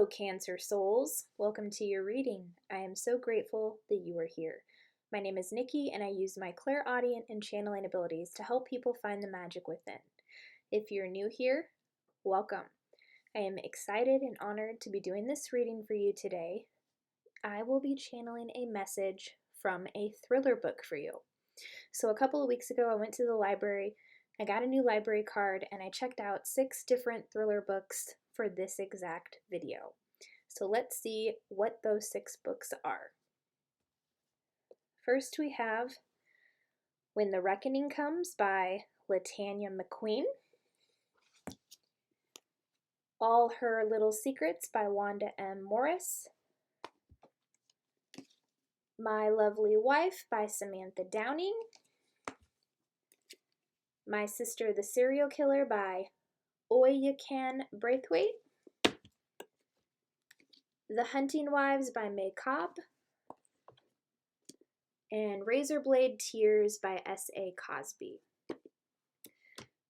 Hello, Cancer souls. Welcome to your reading. I am so grateful that you are here. My name is Nikki, and I use my clairaudient and channeling abilities to help people find the magic within. If you're new here, welcome. I am excited and honored to be doing this reading for you today. I will be channeling a message from a thriller book for you. So a couple of weeks ago, I went to the library, I got a new library card, and I checked out 6 different thriller books for this exact video. So let's see what those 6 books are. First we have When the Reckoning Comes by Latanya McQueen. All Her Little Secrets by Wanda M. Morris. My Lovely Wife by Samantha Downing. My Sister the Serial Killer by Oyukan Braithwaite. The Hunting Wives by May Cobb. And Razorblade Tears by S.A. Cosby.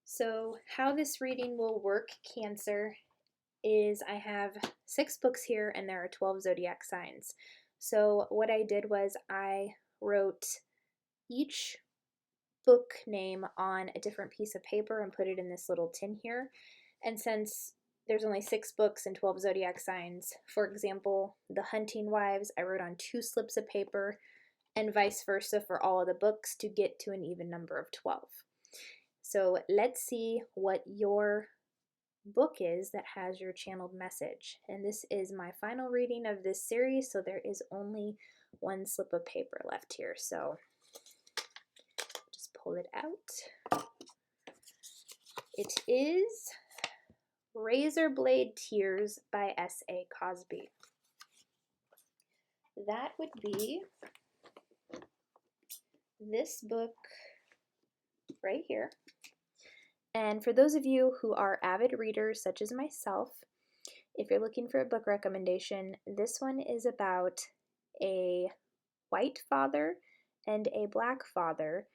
So how this reading will work, Cancer, is I have 6 books here and there are 12 zodiac signs. So what I did was I wrote each book name on a different piece of paper and put it in this little tin here. And since there's only 6 books and 12 zodiac signs, for example, The Hunting Wives, I wrote on 2 slips of paper, and vice versa for all of the books to get to an even number of 12. So let's see what your book is that has your channeled message. And this is my final reading of this series, so there is only 1 slip of paper left here. So just pull it out. It is Razorblade Tears by S.A. Cosby. That would be this book right here. And for those of you who are avid readers such as myself, if you're looking for a book recommendation, this one is about a white father and a black father.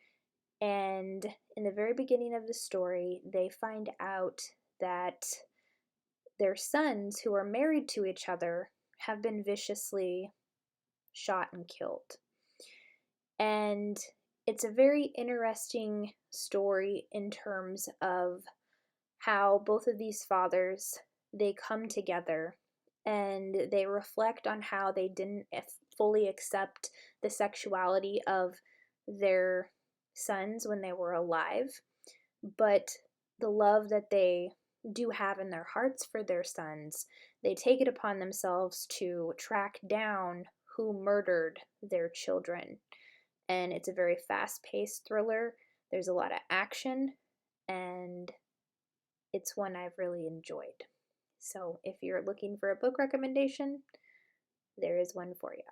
And in the very beginning of the story, they find out that their sons, who are married to each other, have been viciously shot and killed. And it's a very interesting story in terms of how both of these fathers, they come together and they reflect on how they didn't fully accept the sexuality of their sons when they were alive, but the love that they do have in their hearts for their sons, they take it upon themselves to track down who murdered their children. And it's a very fast-paced thriller. There's a lot of action, and it's one I've really enjoyed. So if you're looking for a book recommendation, there is one for you.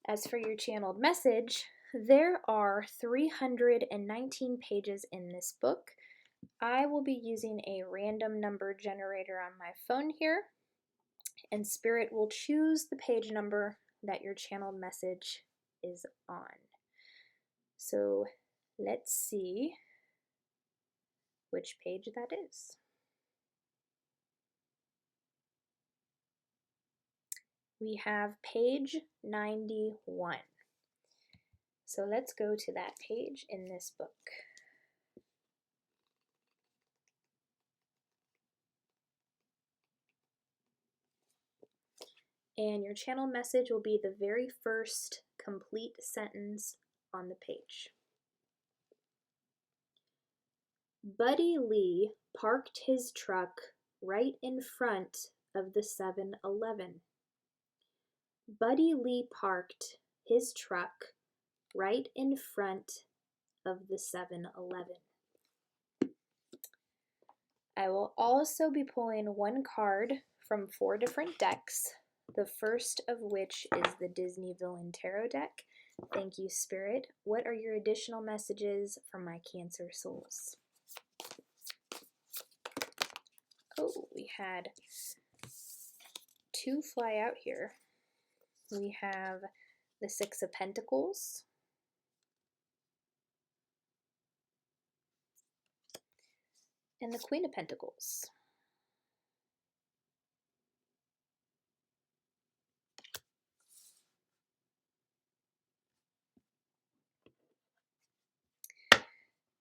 As for your channeled message, there are 319 pages in this book. I will be using a random number generator on my phone here, and Spirit will choose the page number that your channeled message is on. So let's see which page that is. We have page 91. So let's go to that page in this book. And your channel message will be the very first complete sentence on the page. Buddy Lee parked his truck right in front of the 7-Eleven. Buddy Lee parked his truck right in front of the 7-Eleven. I will also be pulling 1 card from 4 different decks, the first of which is the Disney Villain Tarot deck. Thank you, Spirit. What are your additional messages from my Cancer souls? Oh, we had 2 fly out here. We have the 6 of Pentacles, and the Queen of Pentacles.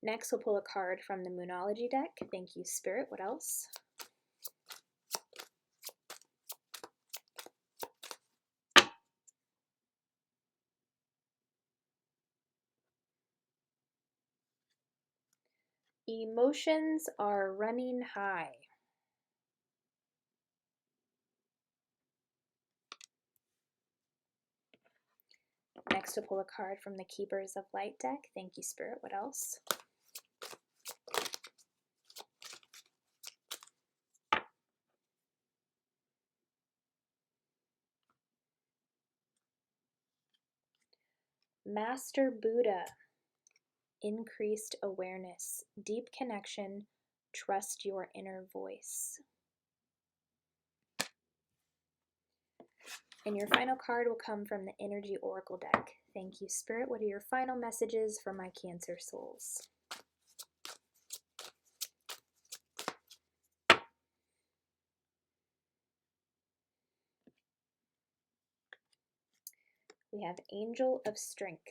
Next, we'll pull a card from the Moonology deck. Thank you, Spirit. What else? Emotions are running high. Next, we'll pull a card from the Keepers of Light deck. Thank you, Spirit. What else? Master Buddha. Increased awareness, deep connection, trust your inner voice. And your final card will come from the Energy Oracle deck. Thank you, Spirit. What are your final messages for my Cancer souls? We have Angel of Strength.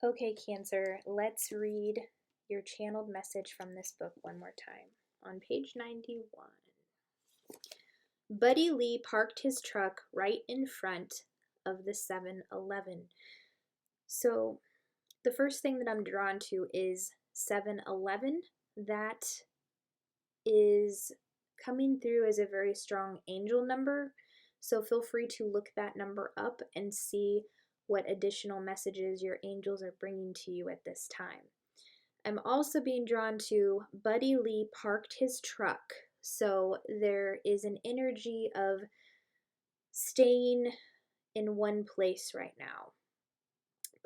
Okay, Cancer, let's read your channeled message from this book one more time. On page 91. Buddy Lee parked his truck right in front of the 7-Eleven. So the first thing that I'm drawn to is 7-Eleven. That is coming through as a very strong angel number. So feel free to look that number up and see what additional messages your angels are bringing to you at this time. I'm also being drawn to Buddy Lee parked his truck. So there is an energy of staying in one place right now,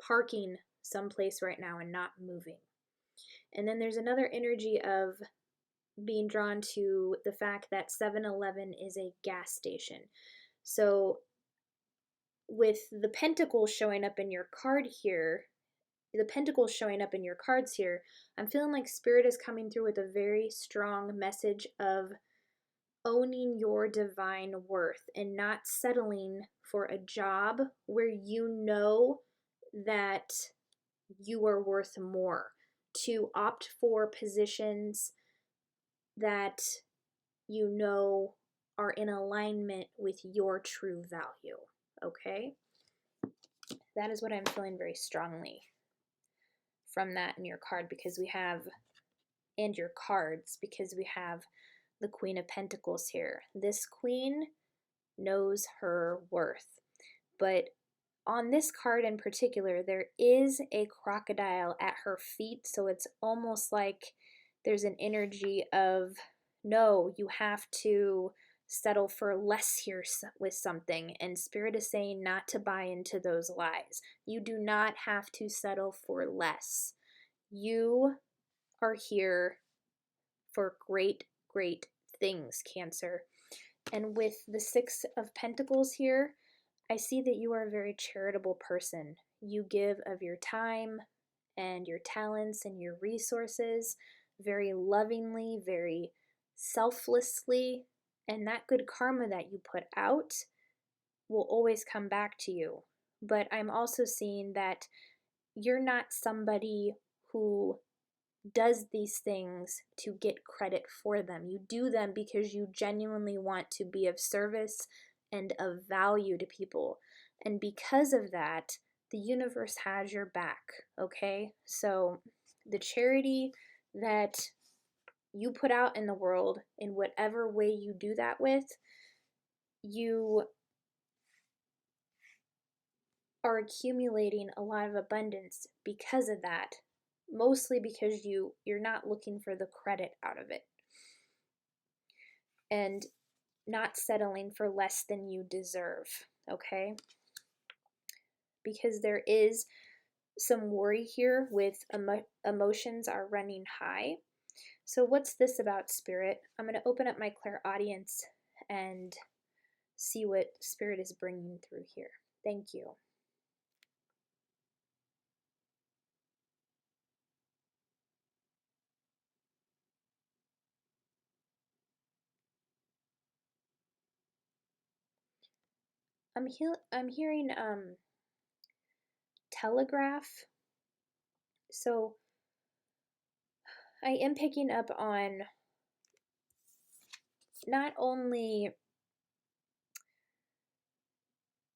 parking someplace right now and not moving. And then there's another energy of being drawn to the fact that 7-Eleven is a gas station. So with the pentacles showing up in your card here, the pentacles showing up in your cards here, I'm feeling like Spirit is coming through with a very strong message of owning your divine worth and not settling for a job where you know that you are worth more, to opt for positions that you know are in alignment with your true value, okay? That is what I'm feeling very strongly from that in your card, because we have, and your cards, because we have the Queen of Pentacles here. This queen knows her worth. But on this card in particular, there is a crocodile at her feet, so it's almost like there's an energy of, no, you have to settle for less here with something, and Spirit is saying not to buy into those lies. You do not have to settle for less. You are here for great, great things, Cancer. And with the Six of Pentacles here, I see that you are a very charitable person. You give of your time and your talents and your resources very lovingly, very selflessly, and that good karma that you put out will always come back to you. But I'm also seeing that you're not somebody who does these things to get credit for them. You do them because you genuinely want to be of service and of value to people. And because of that, the universe has your back, okay? So the charity that you put out in the world, in whatever way you do that with, you are accumulating a lot of abundance because of that. Mostly because you're not looking for the credit out of it. And not settling for less than you deserve, okay? Because there is some worry here with emotions are running high. So what's this about, Spirit? I'm going to open up my clairaudience and see what Spirit is bringing through here. Thank you. I'm hearing telegraph. So I am picking up on not only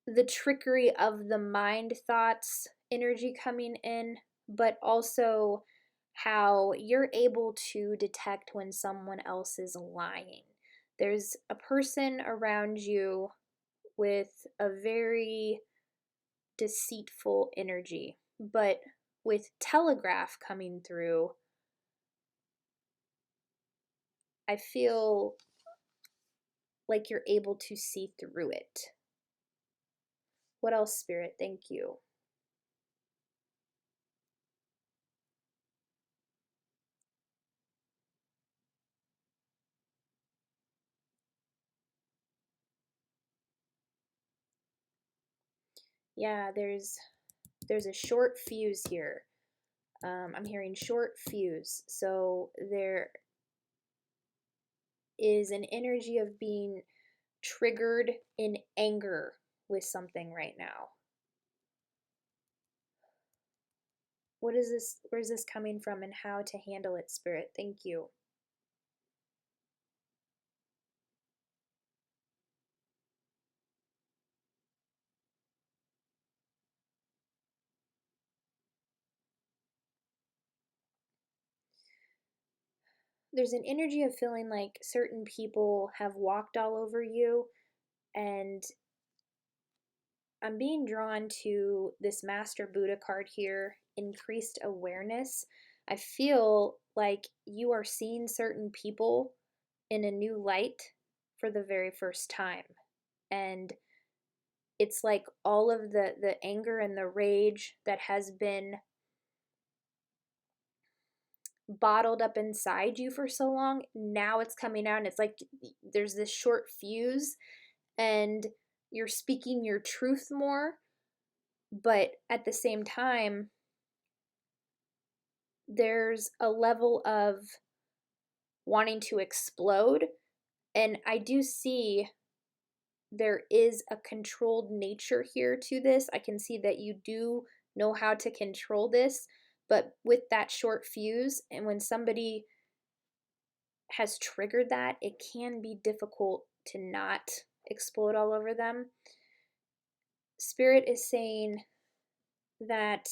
the trickery of the mind thoughts energy coming in, but also how you're able to detect when someone else is lying. There's a person around you with a very deceitful energy, but with telegraph coming through, I feel like you're able to see through it. What else, Spirit? Thank you. Yeah, there's a short fuse here. I'm hearing short fuse. So there is an energy of being triggered in anger with something right now. What is this? Where's this coming from and how to handle it, Spirit? Thank you. There's an energy of feeling like certain people have walked all over you, and I'm being drawn to this Master Buddha card here, increased awareness. I feel like you are seeing certain people in a new light for the very first time. And it's like all of the anger and the rage that has been bottled up inside you for so long, now it's coming out, and it's like there's this short fuse and you're speaking your truth more, but at the same time there's a level of wanting to explode. And I do see there is a controlled nature here to this. I can see that you do know how to control this, but with that short fuse, and when somebody has triggered that, it can be difficult to not explode all over them. Spirit is saying that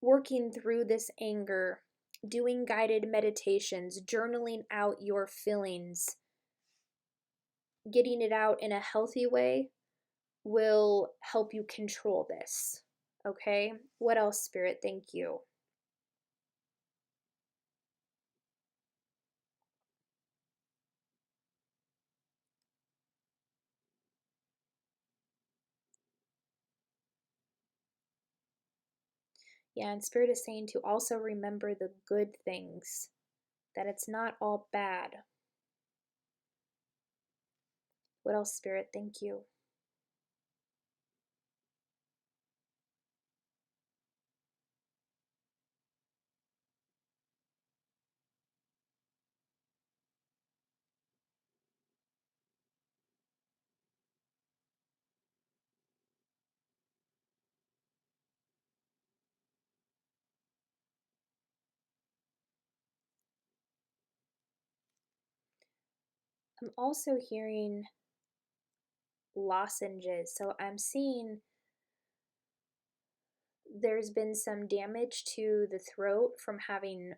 working through this anger, doing guided meditations, journaling out your feelings, getting it out in a healthy way will help you control this. Okay? What else, Spirit? Thank you. Yeah, and Spirit is saying to also remember the good things, that it's not all bad. What else, Spirit? Thank you. I'm also hearing lozenges. So I'm seeing there's been some damage to the throat from having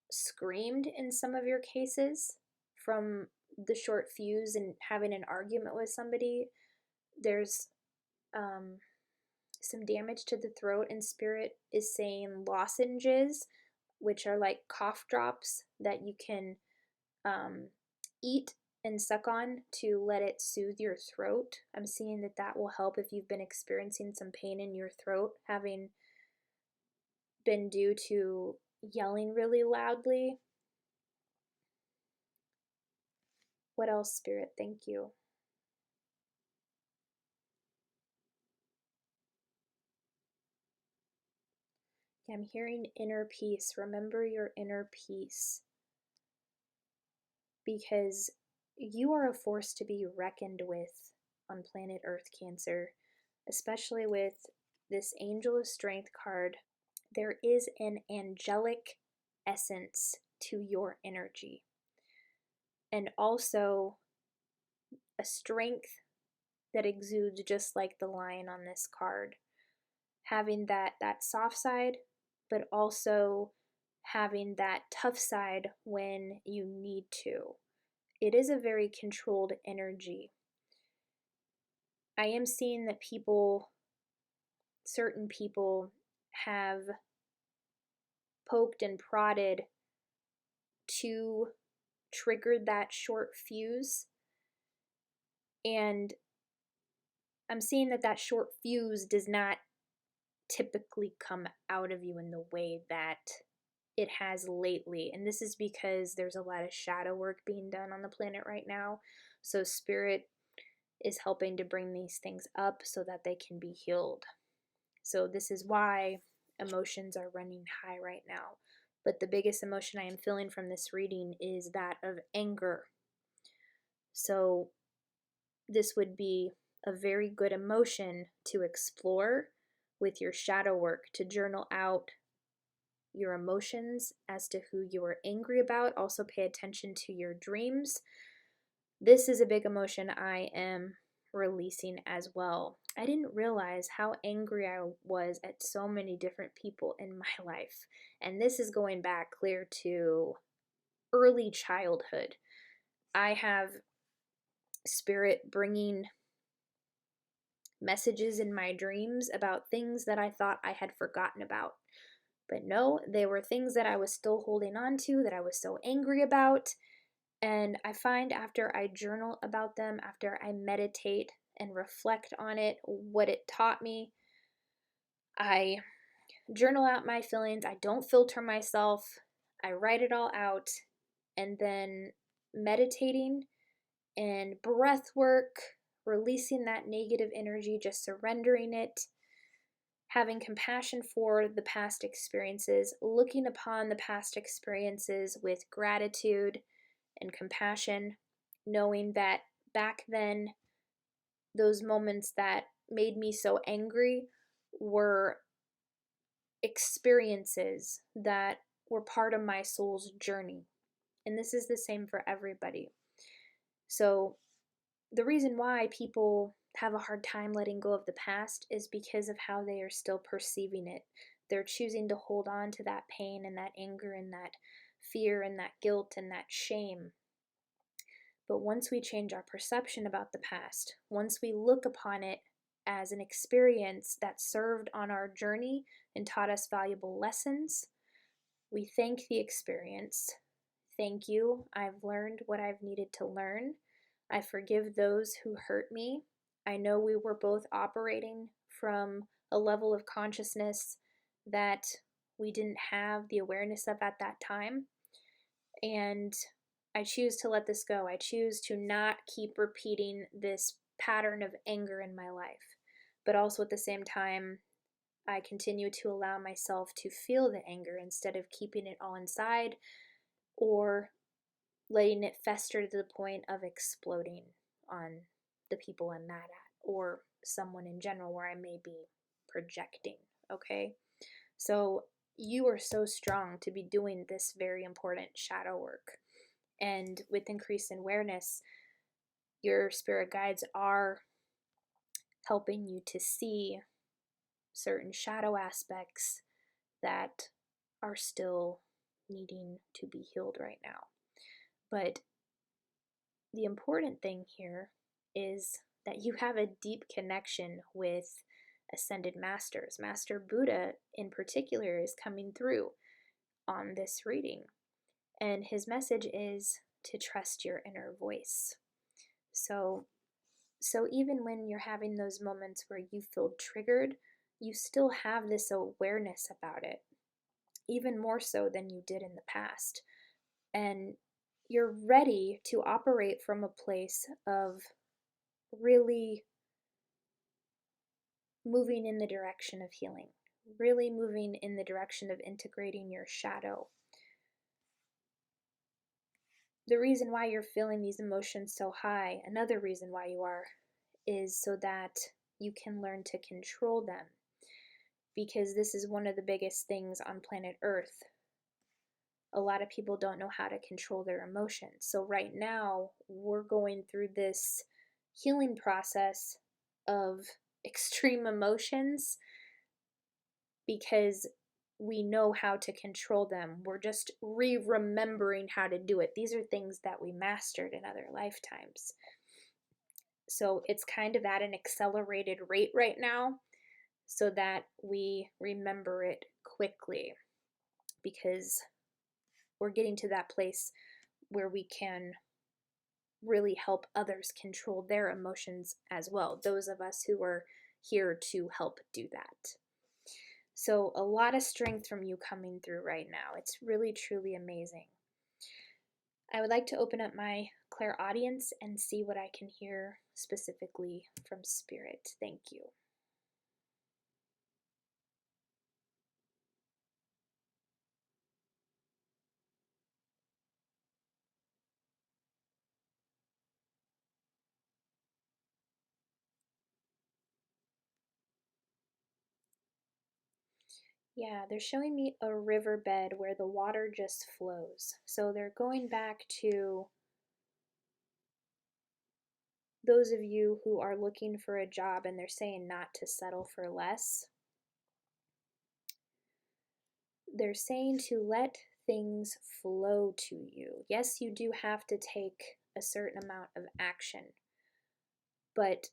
screamed in some of your cases from the short fuse and having an argument with somebody. There's some damage to the throat, and Spirit is saying lozenges, which are like cough drops that you can eat and suck on to let it soothe your throat. I'm seeing that that will help if you've been experiencing some pain in your throat, having been due to yelling really loudly. What else, Spirit? Thank you. Yeah, I'm hearing inner peace. Remember your inner peace, because you are a force to be reckoned with. on planet Earth, Cancer, especially with this Angel of Strength card. There is an angelic essence to your energy, and also a strength that exudes just like the lion on this card, having that soft side, but also having that tough side when you need to. It is a very controlled energy. I am seeing that certain people have poked and prodded to trigger that short fuse, and I'm seeing that short fuse does not typically come out of you in the way that it has lately. And this is because there's a lot of shadow work being done on the planet right now. So Spirit is helping to bring these things up so that they can be healed. So this is why emotions are running high right now. But the biggest emotion I am feeling from this reading is that of anger. So this would be a very good emotion to explore with your shadow work, to journal out your emotions as to who you are angry about. Also pay attention to your dreams. This is a big emotion I am releasing as well. I didn't realize how angry I was at so many different people in my life. And this is going back clear to early childhood. I have Spirit bringing messages in my dreams about things that I thought I had forgotten about. But no, they were things that I was still holding on to, that I was so angry about. And I find after I journal about them, after I meditate and reflect on it, what it taught me, I journal out my feelings. I don't filter myself. I write it all out. And then meditating and breath work, releasing that negative energy, just surrendering it, having compassion for the past experiences, looking upon the past experiences with gratitude and compassion, knowing that back then, those moments that made me so angry were experiences that were part of my soul's journey. And this is the same for everybody. So the reason why people have a hard time letting go of the past is because of how they are still perceiving it. They're choosing to hold on to that pain and that anger and that fear and that guilt and that shame. But once we change our perception about the past, once we look upon it as an experience that served on our journey and taught us valuable lessons, we thank the experience. Thank you. I've learned what I've needed to learn. I forgive those who hurt me. I know we were both operating from a level of consciousness that we didn't have the awareness of at that time. And I choose to let this go. I choose to not keep repeating this pattern of anger in my life. But also at the same time, I continue to allow myself to feel the anger instead of keeping it all inside or letting it fester to the point of exploding on the people I'm mad at or someone in general where I may be projecting, okay? So you are so strong to be doing this very important shadow work. And with increased awareness, your spirit guides are helping you to see certain shadow aspects that are still needing to be healed right now. But the important thing here is that you have a deep connection with ascended masters. Master Buddha, in particular, is coming through on this reading. And his message is to trust your inner voice. So even when you're having those moments where you feel triggered, you still have this awareness about it, even more so than you did in the past. And you're ready to operate from a place of really moving in the direction of healing, really moving in the direction of integrating your shadow. The reason why you're feeling these emotions so high, another reason why you are, is so that you can learn to control them, because this is one of the biggest things on planet Earth. A lot of people don't know how to control their emotions. So right now, we're going through this healing process of extreme emotions because we know how to control them. We're just remembering how to do it. These are things that we mastered in other lifetimes. So it's kind of at an accelerated rate right now so that we remember it quickly, because we're getting to that place where we can really help others control their emotions as well. Those of us who are here to help do that. So a lot of strength from you coming through right now. It's really, truly amazing. I would like to open up my clairaudience and see what I can hear specifically from Spirit. Thank you. Yeah, they're showing me a riverbed where the water just flows. So they're going back to those of you who are looking for a job and they're saying not to settle for less. They're saying to let things flow to you. Yes, you do have to take a certain amount of action, but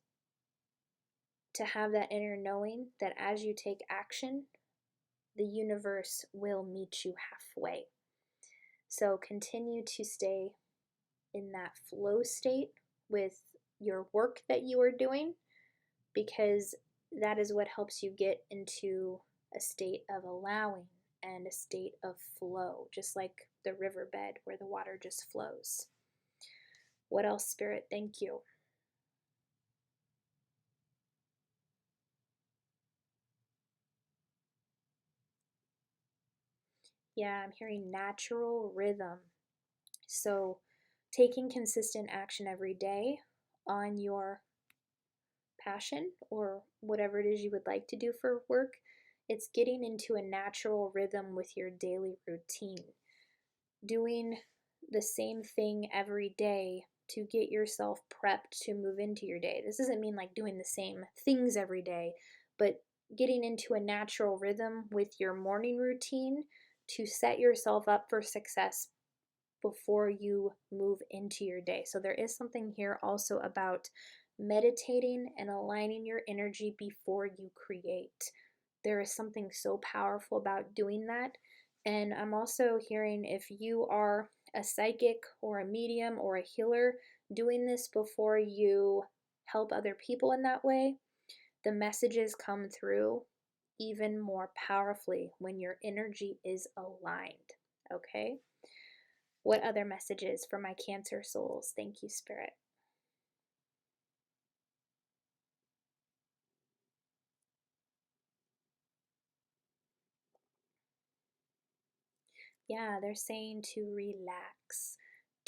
to have that inner knowing that as you take action, the universe will meet you halfway. So continue to stay in that flow state with your work that you are doing, because that is what helps you get into a state of allowing and a state of flow, just like the riverbed where the water just flows. What else, Spirit? Thank you. Yeah, I'm hearing natural rhythm. So taking consistent action every day on your passion or whatever it is you would like to do for work, it's getting into a natural rhythm with your daily routine. Doing the same thing every day to get yourself prepped to move into your day. This doesn't mean like doing the same things every day, but getting into a natural rhythm with your morning routine to set yourself up for success before you move into your day. So there is something here also about meditating and aligning your energy before you create. There is something so powerful about doing that. And I'm also hearing, if you are a psychic or a medium or a healer, doing this before you help other people in that way, the messages come through even more powerfully when your energy is aligned. Okay? What other messages for my Cancer souls? Thank you, Spirit. Yeah, they're saying to relax,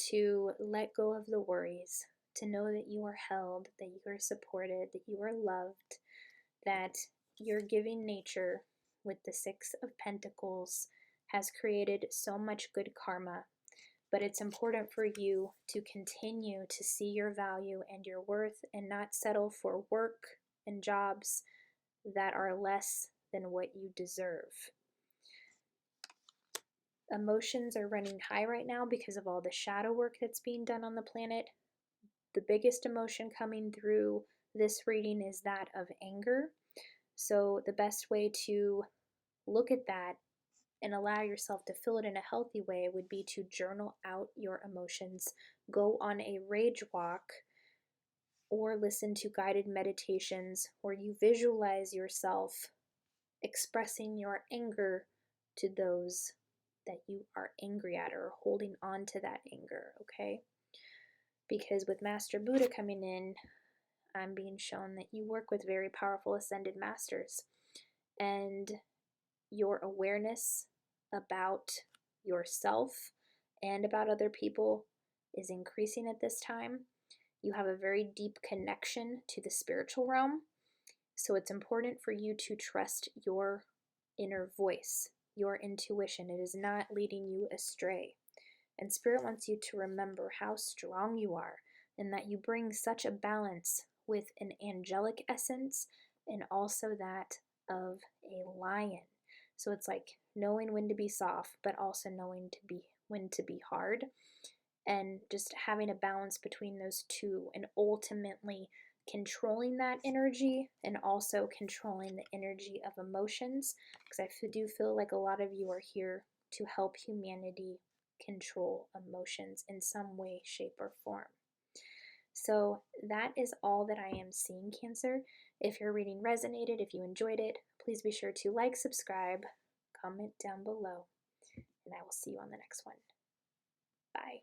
to let go of the worries, to know that you are held, that you are supported, that you are loved, that your giving nature with the Six of Pentacles has created so much good karma. But it's important for you to continue to see your value and your worth and not settle for work and jobs that are less than what you deserve. Emotions are running high right now because of all the shadow work that's being done on the planet. The biggest emotion coming through this reading is that of anger. So the best way to look at that and allow yourself to feel it in a healthy way would be to journal out your emotions, go on a rage walk, or listen to guided meditations where you visualize yourself expressing your anger to those that you are angry at or holding on to that anger, okay? Because with Master Buddha coming in, I'm being shown that you work with very powerful ascended masters, and your awareness about yourself and about other people is increasing at this time. You have a very deep connection to the spiritual realm. So it's important for you to trust your inner voice, your intuition. It is not leading you astray. And Spirit wants you to remember how strong you are and that you bring such a balance with an angelic essence and also that of a lion. So it's like knowing when to be soft, but also knowing when to be hard, and just having a balance between those two, and ultimately controlling that energy and also controlling the energy of emotions, because I do feel like a lot of you are here to help humanity control emotions in some way, shape, or form. So that is all that I am seeing, Cancer. If your reading resonated, if you enjoyed it, please be sure to like, subscribe, comment down below, and I will see you on the next one. Bye.